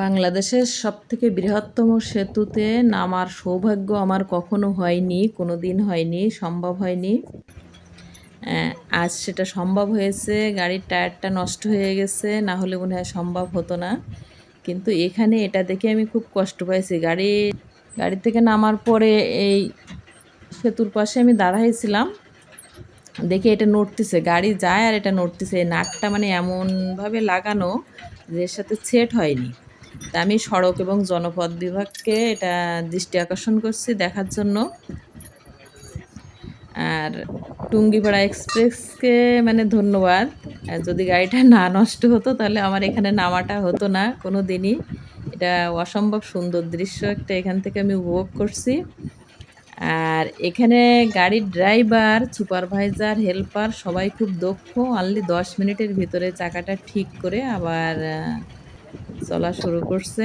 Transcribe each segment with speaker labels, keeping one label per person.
Speaker 1: বাংলাদেশের সবথেকে বৃহত্তম সেতুতে নামার সৌভাগ্য আমার কখনো হয়নি, কোনো দিন হয়নি, সম্ভব হয়নি। আজ সেটা সম্ভব হয়েছে। গাড়ির টায়ারটা নষ্ট হয়ে গেছে, না হলে মনে হয় সম্ভব হতো না। কিন্তু এখানে এটা দেখে আমি খুব কষ্ট পাইছি। গাড়ি থেকে নামার পরে এই সেতুর পাশে আমি দাঁড়াইছিলাম, দেখি এটা নড়তেছে, গাড়ি যায় আর এটা নড়তেছে। এই নাটটা মানে এমনভাবে লাগানো যে এর সাথে সেট হয়নি। তা আমি সড়ক এবং জনপথ বিভাগকে এটা দৃষ্টি আকর্ষণ করছি দেখার জন্য। আর টুঙ্গিপাড়া এক্সপ্রেসকে মানে ধন্যবাদ। যদি গাড়িটা না নষ্ট হতো তাহলে আমার এখানে নামাটা হতো না কোনো দিনই। এটা অসম্ভব সুন্দর দৃশ্য একটা এখান থেকে আমি উপভোগ করছি। আর এখানে গাড়ির ড্রাইভার, সুপারভাইজার, হেল্পার সবাই খুব দক্ষ। অনলি 10 মিনিটের ভিতরে চাকাটা ঠিক করে আবার চলা শুরু করছে।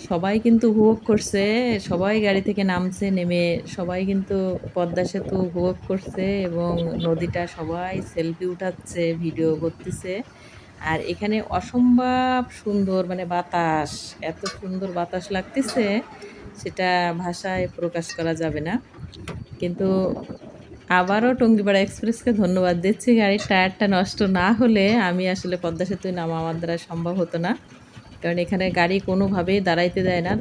Speaker 1: সবাই কিন্তু উপভোগ করছে, সবাই গাড়ি থেকে নামছে, নেমে সবাই কিন্তু পদ্মা সেতু উপভোগ করছে এবং নদীটা সবাই সেলফি উঠাচ্ছে, ভিডিও করতেছে। আর এখানে অসম্ভব সুন্দর মানে বাতাস, এত সুন্দর বাতাস লাগতেছে সেটা ভাষায় প্রকাশ করা যাবে না। কিন্তু আবারও টঙ্গিপাড়া এক্সপ্রেসকে ধন্যবাদ দিচ্ছি। গাড়ির টায়ারটা নষ্ট না হলে আমি আসলে পদ্মা সেতুয় নামা আমার দ্বারা সম্ভব হতো না, কারণ এখানে গাড়ি কোনোভাবেই দাঁড়াইতে দেয় না।